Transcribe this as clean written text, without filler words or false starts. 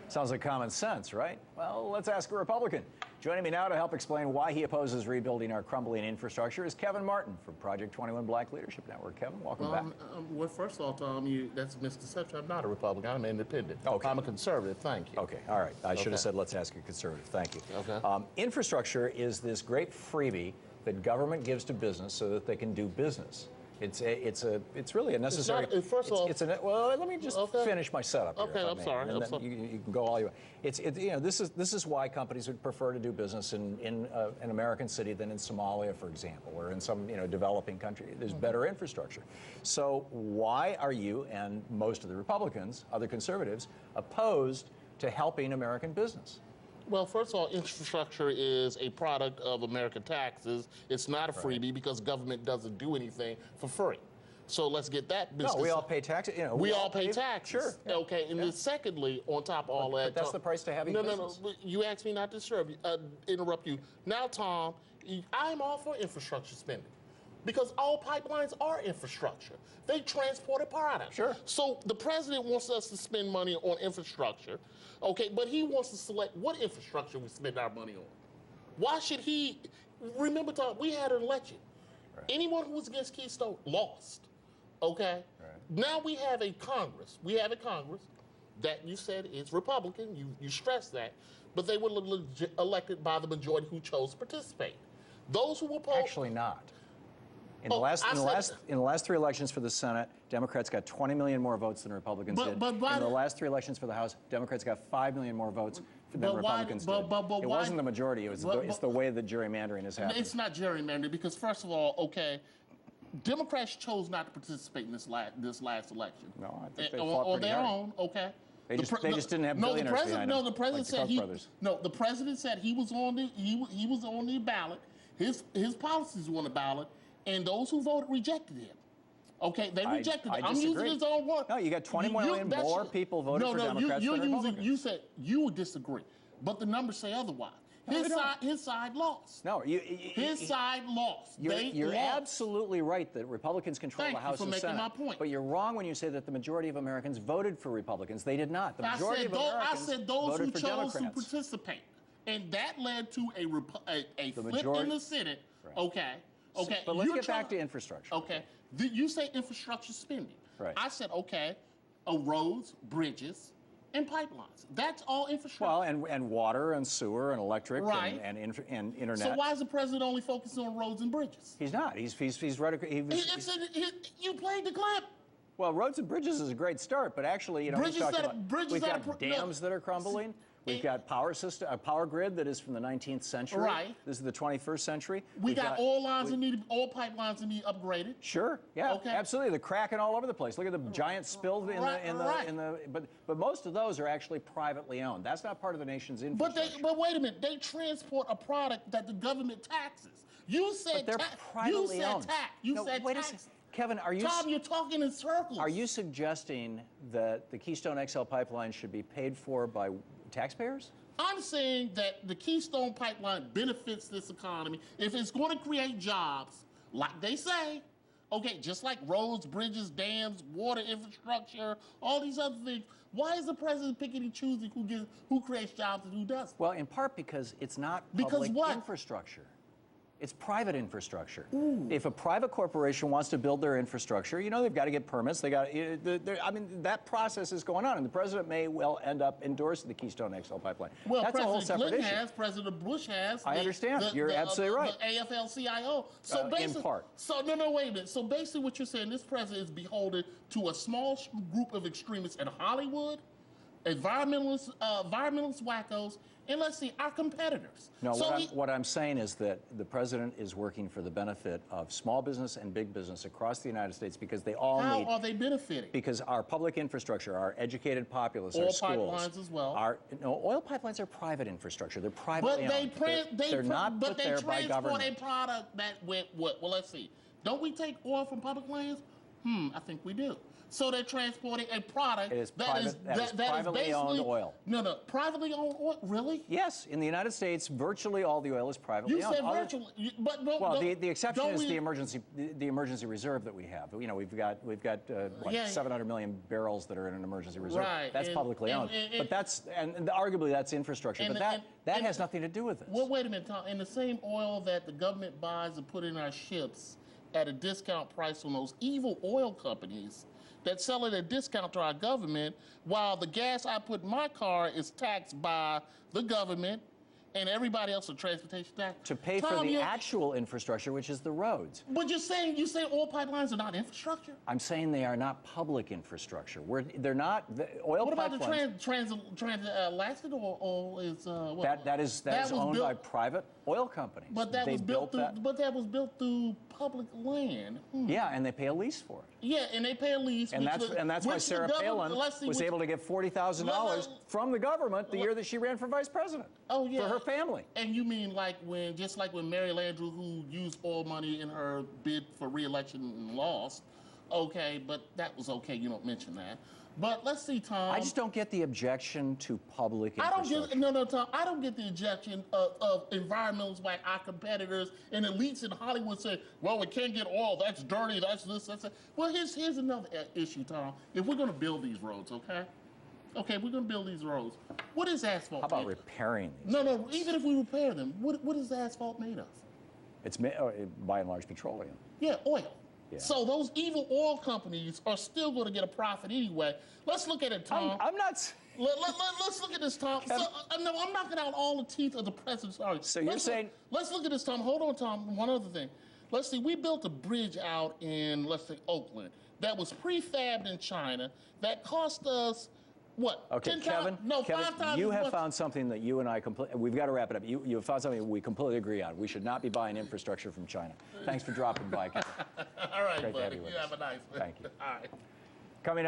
Sounds like common sense, right? Well, let's ask a Republican. Joining me now to help explain why he opposes rebuilding our crumbling infrastructure is Kevin Martin from Project 21 Black Leadership Network. Kevin, welcome back. Well, first of all, Tom, that's a misconception. I'm not a Republican. I'm an independent. Okay. I'm a conservative. Thank you. Okay, all right. I should have said let's ask a conservative. Thank you. Okay. Infrastructure is this great freebie that government gives to business so that they can do business. It's really a necessary. Well, let me just finish my setup here. Okay, I'm sorry. You can go all you want. This is why companies would prefer to do business in an American city than in Somalia, for example, or in some developing country. There's better infrastructure. So why are you and most of the Republicans, other conservatives, opposed to helping American business? Well, first of all, infrastructure is a product of American taxes. It's not a freebie because government doesn't do anything for free. So let's get that business. No, we all pay taxes. We all pay taxes. Sure. Yeah. Okay, and then secondly, on top of all that... But that's the price to having business. No. You asked me not to interrupt you. Now, Tom, I'm all for infrastructure spending. Because all pipelines are infrastructure. They transport a product. Sure. So the president wants us to spend money on infrastructure, okay, but he wants to select what infrastructure we spend our money on. Why should he? Remember, Tom, we had an election. Right. Anyone who was against Keystone lost, okay? Right. Now we have a Congress. We have a Congress that you said is Republican. You stressed that. But they were elected by the majority who chose to participate. Those who were actually not. In the last three elections for the Senate, Democrats got 20 million more votes than Republicans did. In the last three elections for the House, Democrats got 5 million more votes than Republicans did. It wasn't the majority. It's the way that gerrymandering has happened. It's not gerrymandering because, first of all, okay, Democrats chose not to participate in this last election. No, I think they fought on pretty their hard. own. Okay. They just didn't have billionaires behind them. No, the president said the president said he was on the ballot. His policies were on the ballot. And those who voted rejected him. Okay, they rejected him. I'm using his own word. No, you got 20 million more people voted for Democrats than Republicans. You said you would disagree, but the numbers say otherwise. His side lost. No, his side lost. You're absolutely right that Republicans control the House and Senate. Thank you for making my point. But you're wrong when you say that the majority of Americans voted for Republicans. They did not. The majority of Americans voted for Democrats. I said those who chose to participate, and that led to a flip in the Senate. Right. Okay, but let's get back to infrastructure. Okay, you say infrastructure spending. Right. I said, okay, roads, bridges, and pipelines. That's all infrastructure. Well, and water and sewer and electric right. and internet. So why is the president only focusing on roads and bridges? He's not. You played the clip. Well, roads and bridges is a great start, but actually, we've got dams that are crumbling. We've got a power grid that is from the 19th century. Right. This is the 21st century. We've got oil pipelines that need upgraded. Sure. Yeah. Okay. Absolutely. They're cracking all over the place. Look at the giant spills but most of those are actually privately owned. That's not part of the nation's infrastructure. But wait a minute. They transport a product that the government taxes. You said they're privately owned. You said tax. Kevin, Tom, you're talking in circles. Are you suggesting that the Keystone XL pipeline should be paid for by taxpayers? I'm saying that the Keystone pipeline benefits this economy if it's going to create jobs, like they say, okay, just like roads, bridges, dams, water infrastructure, all these other things. Why is the president picking and choosing who creates jobs and who doesn't? Well, in part because it's not public infrastructure. It's private infrastructure. Ooh. If a private corporation wants to build their infrastructure, they've got to get permits. That process is going on, and the president may well end up endorsing the Keystone XL pipeline. Well, that's a whole separate issue. President Bush has. I understand. You're absolutely right. The AFL-CIO. So basically, in part. So no, wait a minute. So basically, what you're saying, this president is beholden to a small group of extremists in Hollywood, environmentalist wackos, and let's see, our competitors. No, what I'm saying is that the president is working for the benefit of small business and big business across the United States because they all need... How are they benefiting? Because our public infrastructure, our educated populace, our schools... Oil pipelines as well. Oil pipelines are private infrastructure. They're privately owned. They're not put there by government. But they transport a product that went what? Well, let's see. Don't we take oil from public lands? I think we do. So they're transporting a product It is that private, is that is privately basically owned oil. No, privately owned oil. Really? Yes, in the United States, virtually all the oil is privately You owned. said virtually, but Well, the exception is the emergency reserve that we have. You know, we've got like 700 million barrels that are in an emergency reserve. Right, That's publicly owned. But that's arguably that's infrastructure. But that has nothing to do with this. Well, wait a minute, Tom. In the same oil that the government buys and put in our ships at a discount price on those evil oil companies that sell it at a discount to our government, while the gas I put in my car is taxed by the government and everybody else with transportation tax. To pay for the actual infrastructure, which is the roads. But you say oil pipelines are not infrastructure? I'm saying they are not public infrastructure. They're not oil what pipelines. What about the transatlantic oil? Is what? That is owned by private oil companies. But that was built through public land. Yeah, and they pay a lease for it. Yeah, and they pay a lease. And that's why Sarah Palin was able to get $40,000 from the government the year that she ran for vice president. Oh yeah. For her family. And you mean just like when Mary Landrieu, who used oil money in her bid for re-election and lost? Okay, but that was okay. You don't mention that. But let's see, Tom. I just don't get the objection to public infrastructure. No, Tom. I don't get the objection of environmentalists like our competitors and elites in Hollywood say, well, we can't get oil. That's dirty. That's this. That's that. Well, here's another issue, Tom. If we're going to build these roads, okay? Okay, we're going to build these roads. What is asphalt? How about repairing these? No. Even if we repair them, what is the asphalt made of? It's by and large petroleum. Yeah, oil. Yeah. So those evil oil companies are still going to get a profit anyway. Let's look at it, Tom. I'm not. Let's look at this, Tom. So, no, I'm knocking out all the teeth of the president. Sorry. So you're saying? Let's look at this, Tom. Hold on, Tom. One other thing. Let's see. We built a bridge out in, let's say, Oakland that was prefabbed in China that cost us. What? Okay, 10 Kevin, times? No, 5 times. You have found something that you and I we've got to wrap it up. You have found something we completely agree on. We should not be buying infrastructure from China. Thanks for dropping by, Kevin. All right, Great buddy. to have you with us. Have a nice one. Thank you. All right. Coming up.